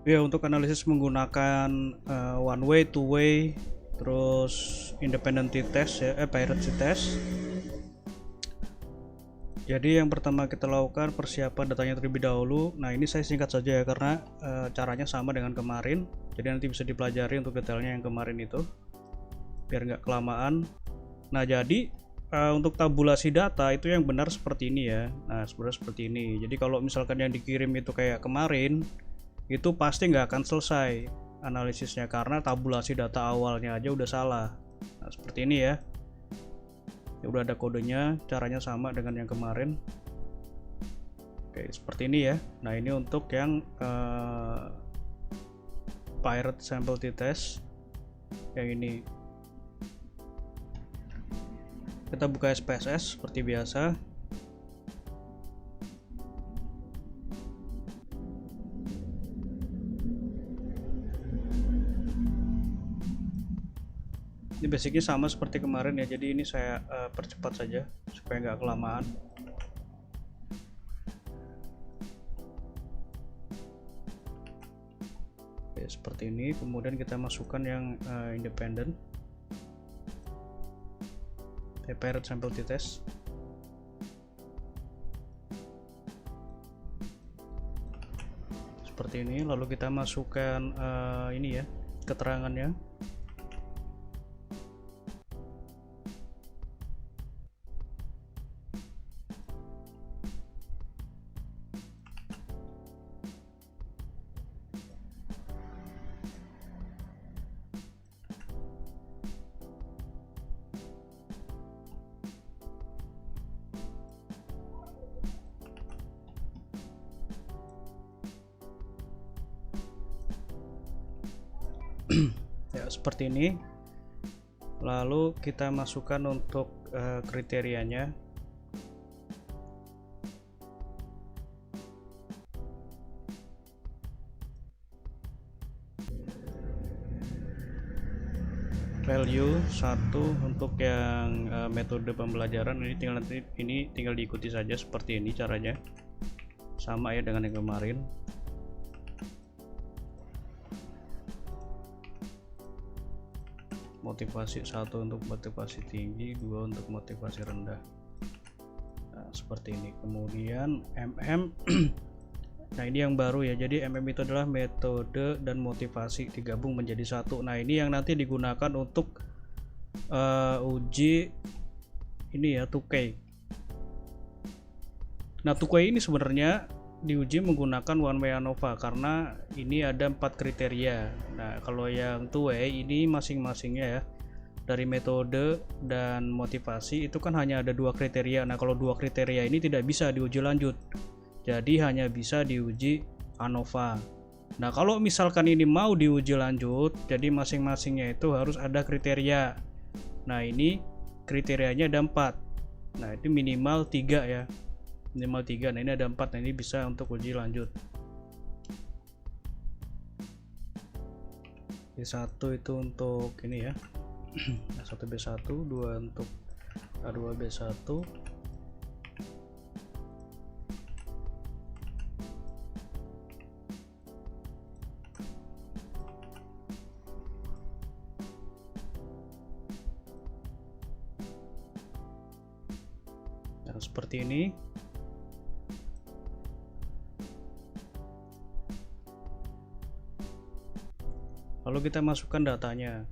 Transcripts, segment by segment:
Ya, untuk analisis menggunakan one way, two way, terus independent test ya, piracy test. Jadi yang pertama kita lakukan persiapan datanya terlebih dahulu. Nah, ini saya singkat saja ya karena caranya sama dengan kemarin. Jadi nanti bisa dipelajari untuk detailnya yang kemarin itu, biar nggak kelamaan. Nah, jadi untuk tabulasi data itu yang benar seperti ini ya. Nah, sebenarnya seperti ini. Jadi kalau misalkan yang dikirim itu kayak kemarin, itu pasti nggak akan selesai analisisnya karena tabulasi data awalnya aja udah salah. Nah, seperti ini ya. Ya udah ada kodenya, caranya sama dengan yang kemarin. Oke, seperti ini ya. Nah, ini untuk yang pirate sample t-test yang ini. Kita buka SPSS seperti biasa. Ini basicnya sama seperti kemarin ya, jadi ini saya percepat saja supaya nggak kelamaan. Oke, seperti ini. Kemudian kita masukkan yang independent, pirate sample t-test. Seperti ini. Lalu kita masukkan ini ya, keterangannya. Ya, seperti ini. Lalu kita masukkan untuk kriterianya. Value 1 untuk yang metode pembelajaran ini tinggal diikuti saja seperti ini caranya. Sama ya dengan yang kemarin. Motivasi 1 untuk motivasi tinggi, 2 untuk motivasi rendah. Nah, seperti ini. Kemudian MM. Nah, ini yang baru ya. Jadi MM itu adalah metode dan motivasi digabung menjadi satu. Nah, ini yang nanti digunakan untuk uji ini ya, 2K. Nah, 2K ini sebenarnya diuji menggunakan one way ANOVA karena ini ada 4 kriteria. Nah, kalau yang 2way ini masing-masingnya ya, dari metode dan motivasi itu kan hanya ada 2 kriteria. Nah, kalau 2 kriteria ini tidak bisa diuji lanjut, jadi hanya bisa diuji ANOVA. Nah, kalau misalkan ini mau diuji lanjut, jadi masing-masingnya itu harus ada kriteria. Nah, ini kriterianya ada 4. Nah, itu minimal 3 ya, minimal 3. Nah, ini ada 4. Nah, ini bisa untuk uji lanjut. B1 itu untuk ini ya, A1 B1, 2 untuk A2 B1. Nah, seperti ini. Lalu kita masukkan datanya.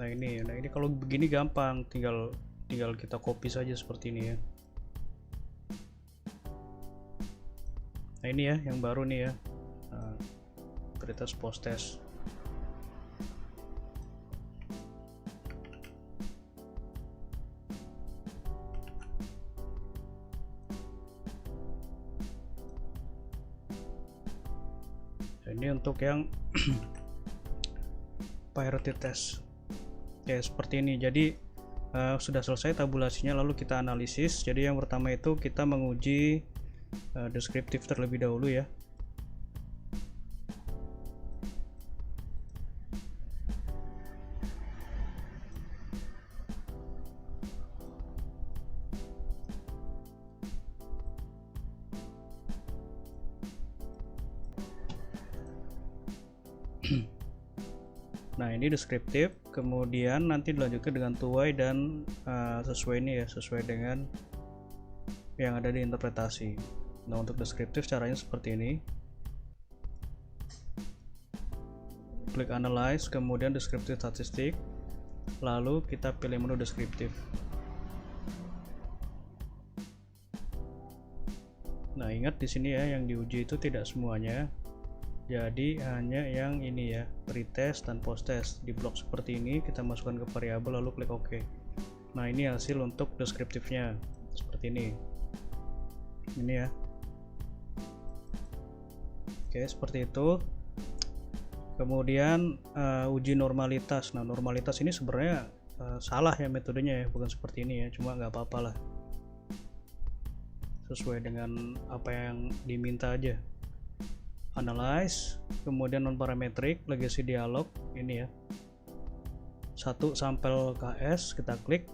Nah, ini kalau begini gampang, tinggal kita copy saja seperti ini ya. Nah, ini ya yang baru nih ya. Nah, pretest post test. Nah, ini untuk yang pirate test. Ya, seperti ini. Jadi sudah selesai tabulasinya, lalu kita analisis. Jadi yang pertama itu kita menguji deskriptif terlebih dahulu ya. Nah ini deskriptif, kemudian nanti dilanjutkan dengan two-way dan sesuai ini ya, sesuai dengan yang ada di interpretasi. Nah untuk deskriptif caranya seperti ini, klik analyze, kemudian deskriptif statistik, lalu kita pilih menu deskriptif. Nah ingat di sini ya, yang diuji itu tidak semuanya, jadi hanya yang ini ya, pretest dan posttest. Di blok seperti ini kita masukkan ke variabel lalu klik OK. Nah ini hasil untuk deskriptifnya seperti ini ya. Oke seperti itu. Kemudian uji normalitas. Nah normalitas ini sebenarnya salah ya metodenya ya, bukan seperti ini ya, cuma nggak apa-apa lah, sesuai dengan apa yang diminta aja. Analyze, kemudian non parametric, legacy dialog ini ya, 1 sampel KS kita klik.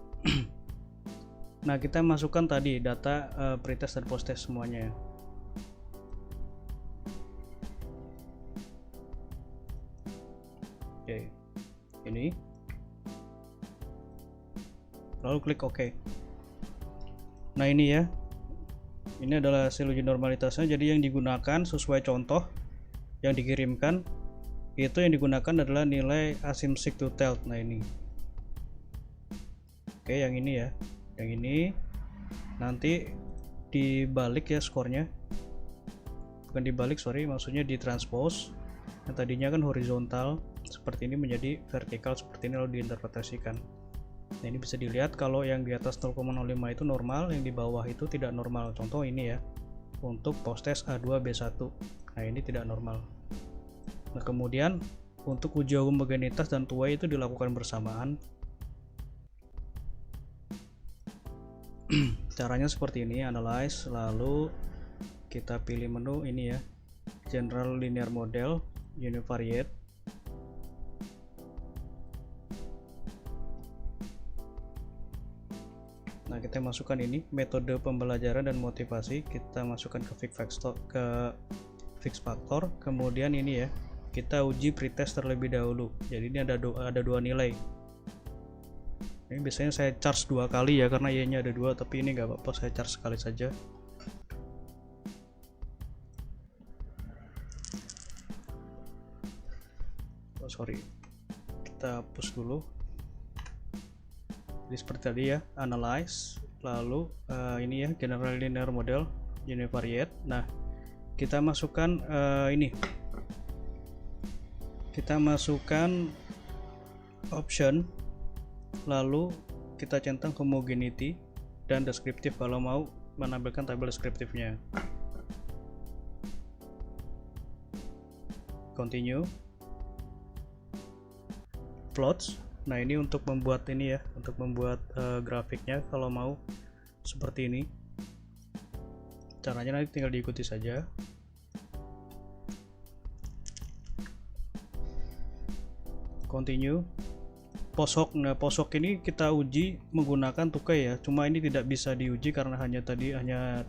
Nah kita masukkan tadi data pretest dan posttest semuanya ya. Oke, ini lalu klik OK. Nah ini ya, ini adalah hasil uji normalitasnya. Jadi yang digunakan sesuai contoh yang dikirimkan, itu yang digunakan adalah nilai asymptotic. Nah ini oke, yang ini ya, yang ini nanti dibalik ya skornya, bukan dibalik, sorry, maksudnya ditranspose. Yang tadinya kan horizontal seperti ini menjadi vertikal seperti ini, lalu diinterpretasikan. Nah ini bisa dilihat kalau yang di atas 0,05 itu normal, yang di bawah itu tidak normal. Contoh ini ya, untuk posttest A2B1, nah ini tidak normal. Nah kemudian untuk uji homogenitas dan two-way itu dilakukan bersamaan. Caranya seperti ini, analyze, lalu kita pilih menu ini ya, general linear model, univariate. Nah kita masukkan ini metode pembelajaran dan motivasi, kita masukkan ke fix factor, kemudian ini ya, kita uji pretest terlebih dahulu. Jadi ini ada dua nilai. Ini biasanya saya charge 2 kali ya, karena y-nya ada 2, tapi ini nggak apa-apa, saya charge sekali saja. Oh sorry, kita hapus dulu. Jadi seperti tadi ya, analyze, lalu ini ya, general linear model, univariate. Nah kita masukkan ini, kita masukkan option, lalu kita centang homogeneity dan deskriptif kalau mau menampilkan tabel deskriptifnya. Continue, plots. Nah ini untuk membuat ini ya, untuk membuat grafiknya kalau mau seperti ini. Caranya nanti tinggal diikuti saja. Continue. Posok. Nah posok ini kita uji menggunakan tukai ya, cuma ini tidak bisa diuji karena hanya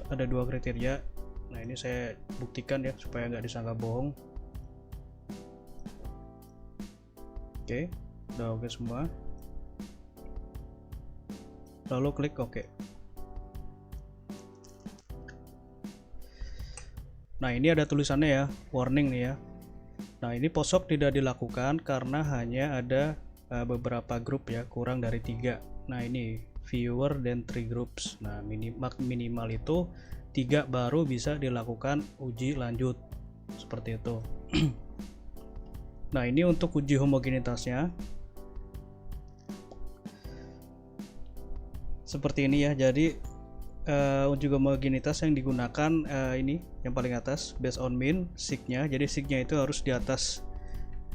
ada 2 kriteria. Nah ini saya buktikan ya supaya nggak disangka bohong. Oke, udah oke semua, lalu klik OK. Nah ini ada tulisannya ya, warning nih ya. Nah ini posok tidak dilakukan karena hanya ada beberapa grup ya, kurang dari 3. Nah ini fewer than 3 groups. Nah minimal itu 3 baru bisa dilakukan uji lanjut seperti itu. Nah ini untuk uji homogenitasnya seperti ini ya. Jadi uji homogenitas yang digunakan ini yang paling atas, based on mean, sig-nya. Jadi sig-nya itu harus di atas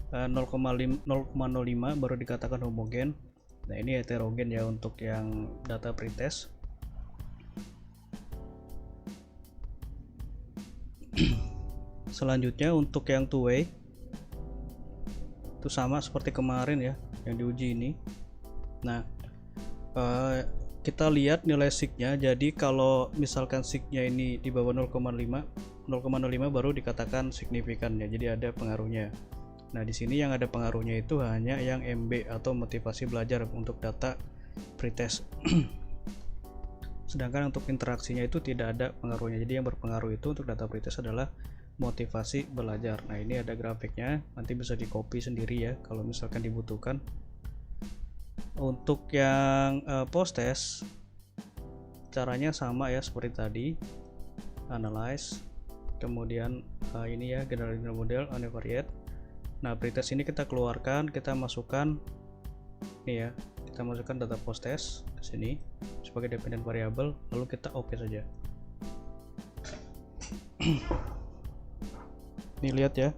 0,05 baru dikatakan homogen. Nah ini heterogen ya untuk yang data pretest. Selanjutnya untuk yang two-way itu sama seperti kemarin ya, yang diuji ini. Nah kita lihat nilai sig-nya. Jadi kalau misalkan sig-nya ini di bawah 0,05 baru dikatakan signifikan ya, jadi ada pengaruhnya. Nah, di sini yang ada pengaruhnya itu hanya yang MB atau motivasi belajar untuk data pretest. Sedangkan untuk interaksinya itu tidak ada pengaruhnya. Jadi yang berpengaruh itu untuk data pretest adalah motivasi belajar. Nah, ini ada grafiknya, nanti bisa di copy sendiri ya kalau misalkan dibutuhkan. Untuk yang post test caranya sama ya seperti tadi, analyze, kemudian ini ya general model, univariate. Nah, pretest ini kita keluarkan, kita masukkan nih ya, kita masukkan data post test ke sini sebagai dependent variable, lalu kita oke saja. Nih lihat ya.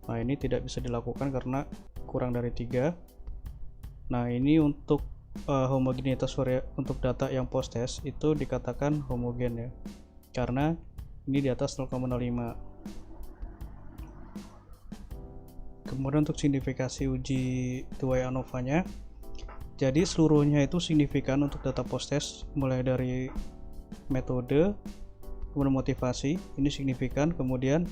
Nah, ini tidak bisa dilakukan karena kurang dari 3. Nah, ini untuk homogenitas untuk data yang post test itu dikatakan homogen ya, karena ini di atas 0,05. Kemudian untuk signifikasi uji tuai ANOVA-nya, jadi seluruhnya itu signifikan untuk data post test, mulai dari metode, kemudian motivasi, ini signifikan. Kemudian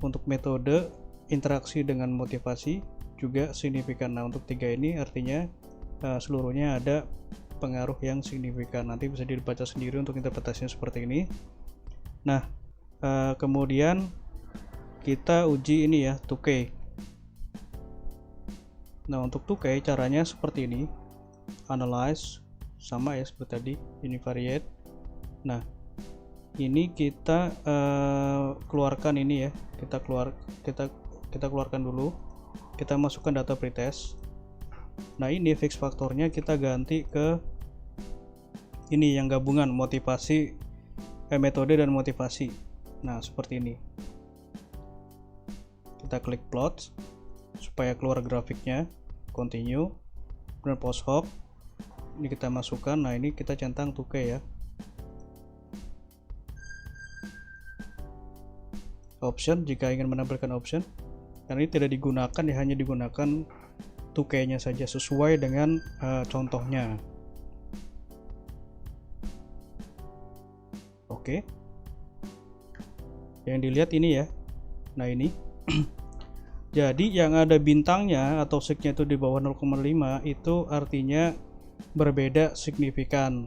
untuk metode, interaksi dengan motivasi juga signifikan. Nah, untuk 3 ini artinya seluruhnya ada pengaruh yang signifikan. Nanti bisa dibaca sendiri untuk interpretasinya seperti ini. Nah, kemudian kita uji ini ya, 2K. Nah, untuk 2K caranya seperti ini, analyze, sama ya seperti tadi, univariate. Nah, ini kita keluarkan ini ya, kita keluarkan dulu, kita masukkan data pretest. Nah, ini fix faktornya kita ganti ke ini yang gabungan motivasi, metode dan motivasi. Nah, seperti ini. Kita klik plot supaya keluar grafiknya, continue, kemudian post hoc. Ini kita masukkan. Nah, ini kita centang 2K ya. Option jika ingin menampilkan option. Karena ini tidak digunakan ya, hanya digunakan 2K-nya saja sesuai dengan contohnya. Oke. Yang dilihat ini ya. Nah, ini. Jadi yang ada bintangnya atau signya itu di bawah 0,5 itu artinya berbeda signifikan.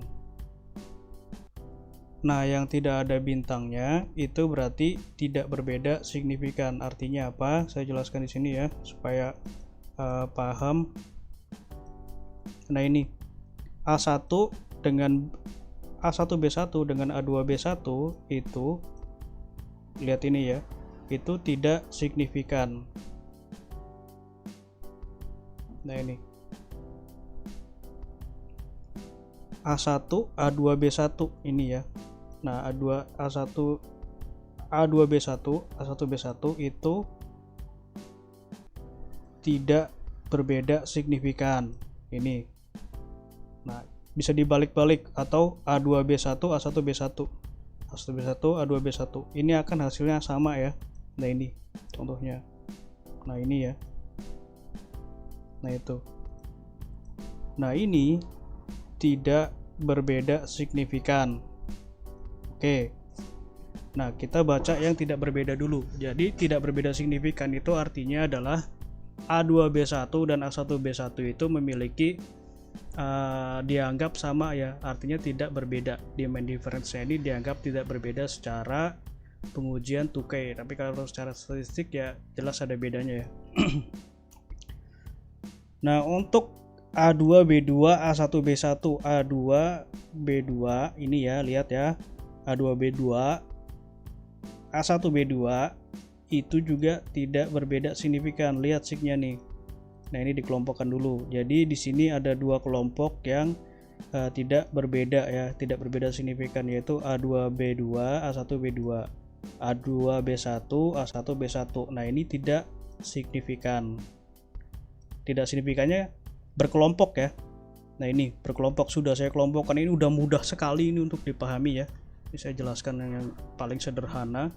Nah, yang tidak ada bintangnya itu berarti tidak berbeda signifikan. Artinya apa? Saya jelaskan di sini ya supaya paham. Nah, ini A1 dengan A1B1 dengan A2B1 itu lihat ini ya, itu tidak signifikan. Nah, ini A1 A2B1 ini ya. Nah, A2B1 A1B1 itu tidak berbeda signifikan ini. Nah, bisa dibalik-balik atau A2B1 A1B1 A1B1 A2B1 ini akan hasilnya sama ya. Nah, ini contohnya. Nah, ini ya. Nah, itu. Nah, ini tidak berbeda signifikan. Oke. Nah, kita baca yang tidak berbeda dulu. Jadi tidak berbeda signifikan itu artinya adalah A2B1 dan A1B1 itu memiliki dianggap sama ya, artinya tidak berbeda. Demand difference-nya ini dianggap tidak berbeda secara pengujian 2K, tapi kalau secara statistik ya jelas ada bedanya ya. Nah, untuk A2B2 A1B1 A2B2 ini ya, lihat ya, A2B2 A1B2 itu juga tidak berbeda signifikan. Lihat signya nih. Nah, ini dikelompokkan dulu. Jadi di sini ada dua kelompok yang tidak berbeda ya, tidak berbeda signifikan, yaitu A2B2 A1B2, A2B1 A1B1. Nah, ini tidak signifikan. Tidak signifikannya berkelompok ya. Nah, ini berkelompok, sudah saya kelompokkan. Ini udah mudah sekali ini untuk dipahami ya. Ini saya jelaskan yang paling sederhana.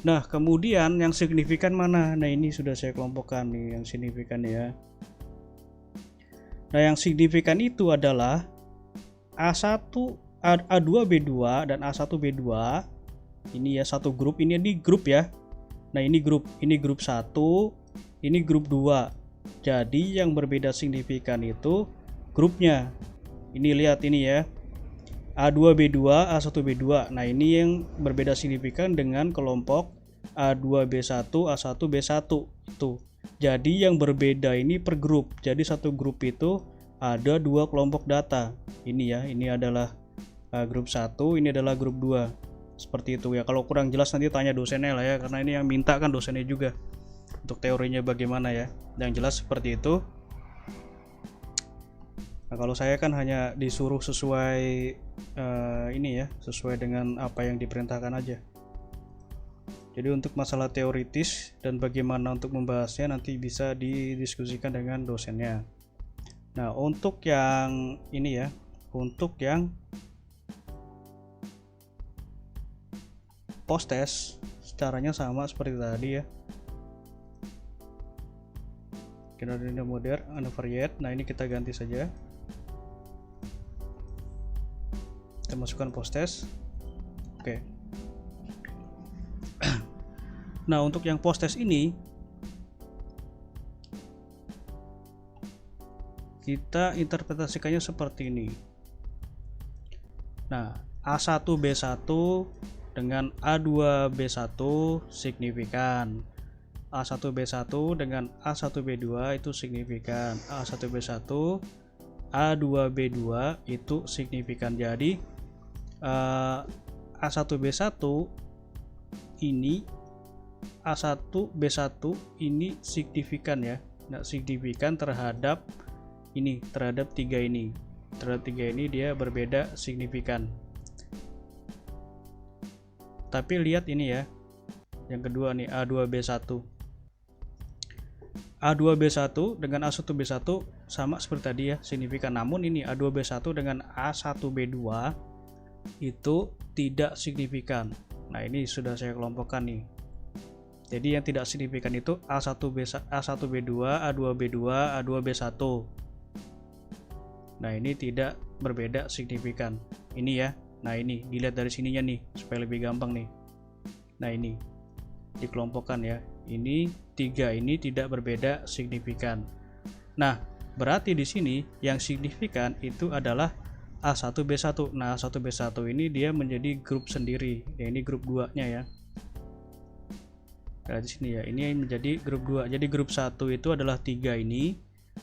Nah, kemudian yang signifikan mana? Nah, ini sudah saya kelompokkan nih yang signifikan ya. Nah, yang signifikan itu adalah A1, A2B2 dan A1B2. Ini ya satu grup, ini di grup ya. Nah, ini grup 1, ini grup 2. Jadi yang berbeda signifikan itu grupnya. Ini lihat ini ya. A2B2, A1B2. Nah, ini yang berbeda signifikan dengan kelompok A2B1, A1B1 itu. Jadi yang berbeda ini per grup. Jadi satu grup itu ada 2 kelompok data. Ini ya, ini adalah grup 1, ini adalah grup 2. Seperti itu ya. Kalau kurang jelas nanti tanya dosennya lah ya, karena ini yang minta kan dosennya juga untuk teorinya bagaimana ya. Yang jelas seperti itu. Nah, kalau saya kan hanya disuruh sesuai ini ya, sesuai dengan apa yang diperintahkan aja. Jadi untuk masalah teoritis dan bagaimana untuk membahasnya nanti bisa didiskusikan dengan dosennya. Nah, untuk yang ini ya, untuk yang post test caranya sama seperti tadi ya. Kita ada modern, unvariate. Nah, ini kita ganti saja. Kita masukkan post test. Oke. Nah, untuk yang post test ini kita interpretasikannya seperti ini. Nah, A1B1 dengan A2B1 signifikan. A1B1 dengan A1B2 itu signifikan. A1B1 A2B2 itu signifikan. Jadi A1B1 ini A1B1 ini signifikan ya. Nah, signifikan terhadap ini, terhadap 3 ini. Terhadap 3 ini dia berbeda signifikan. Tapi lihat ini ya. Yang kedua nih, A2B1. A2B1 dengan A1B1 sama seperti tadi ya, signifikan. Namun ini A2B1 dengan A1B2 itu tidak signifikan. Nah, ini sudah saya kelompokkan nih. Jadi yang tidak signifikan itu A1B2, A2B2, A2B1. Nah, ini tidak berbeda signifikan. Ini ya. Nah, ini dilihat dari sininya nih supaya lebih gampang nih. Nah, ini dikelompokkan ya. Ini 3 ini tidak berbeda signifikan. Nah, berarti di sini yang signifikan itu adalah A1B1. Nah, A1B1 ini dia menjadi grup sendiri. Ya, ini grup 2-nya ya. Nah, di sini ya, ini menjadi grup 2. Jadi grup 1 itu adalah 3 ini,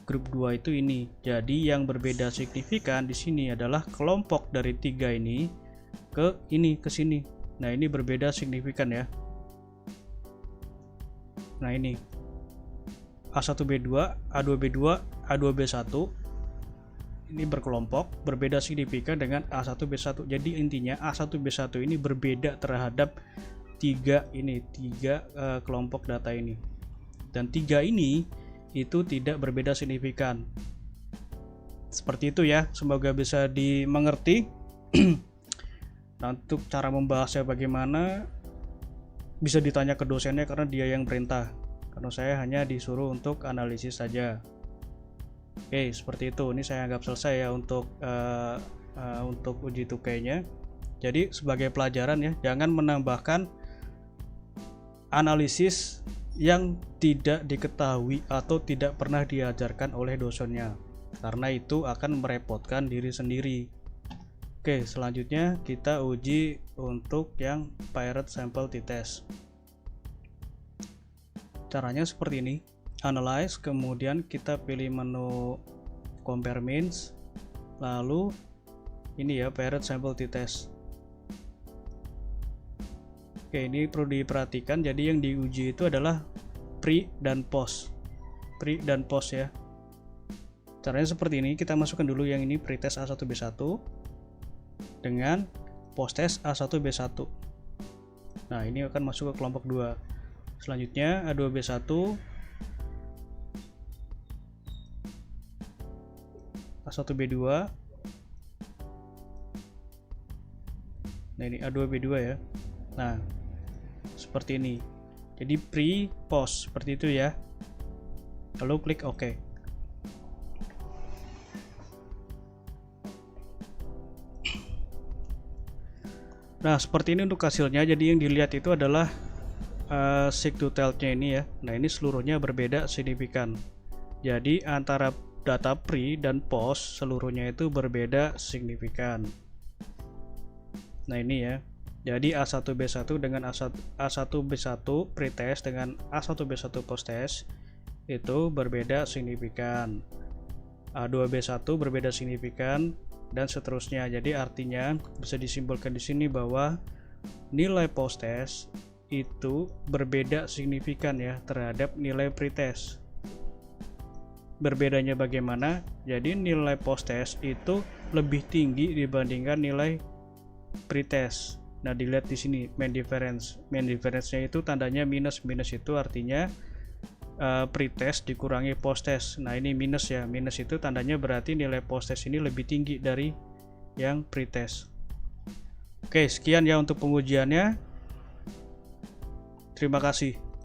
grup 2 itu ini. Jadi yang berbeda signifikan di sini adalah kelompok dari 3 ini ke ini, ke sini. Nah, ini berbeda signifikan ya. Nah, ini A1B2, A2B2, A2B1 ini berkelompok, berbeda signifikan dengan A1B1. Jadi intinya A1B1 ini berbeda terhadap 3 ini, 3 kelompok data ini. Dan 3 ini itu tidak berbeda signifikan. Seperti itu ya, semoga bisa dimengerti. Nah, untuk cara membahasnya bagaimana bisa ditanya ke dosennya karena dia yang perintah. Karena saya hanya disuruh untuk analisis saja. Oke, seperti itu. Ini saya anggap selesai ya untuk uji tukainya. Jadi sebagai pelajaran ya, jangan menambahkan analisis yang tidak diketahui atau tidak pernah diajarkan oleh dosennya, karena itu akan merepotkan diri sendiri. Oke, selanjutnya kita uji untuk yang paired sample t-test. Caranya seperti ini. Analyze, kemudian kita pilih menu compare means, lalu ini ya paired sample t-test. Oke, ini perlu diperhatikan. Jadi yang diuji itu adalah pre dan post. Pre dan post ya. Caranya seperti ini. Kita masukkan dulu yang ini pretest A1B1 dengan post-test A1B1. Nah, ini akan masuk ke kelompok 2. Selanjutnya A2B1, A1B2. Nah, ini A2B2 ya. Nah, seperti ini. Jadi pre, post, seperti itu ya. Lalu klik OK. Nah, seperti ini untuk hasilnya. Jadi yang dilihat itu adalah seek detailnya ini ya. Nah, ini seluruhnya berbeda signifikan. Jadi antara data pre dan post seluruhnya itu berbeda signifikan. Nah, ini ya. Jadi A1B1 dengan A1B1 pretest dengan A1B1 posttest itu berbeda signifikan. A2B1 berbeda signifikan dan seterusnya. Jadi artinya bisa disimpulkan di sini bahwa nilai posttest itu berbeda signifikan ya terhadap nilai pretest. Berbedanya bagaimana? Jadi nilai posttest itu lebih tinggi dibandingkan nilai pretest. Nah, dilihat di sini main difference. Main difference-nya itu tandanya minus. Minus itu artinya pretest dikurangi posttest. Nah, ini minus ya. Minus itu tandanya berarti nilai posttest ini lebih tinggi dari yang pretest. Oke, sekian ya untuk pengujiannya. Terima kasih.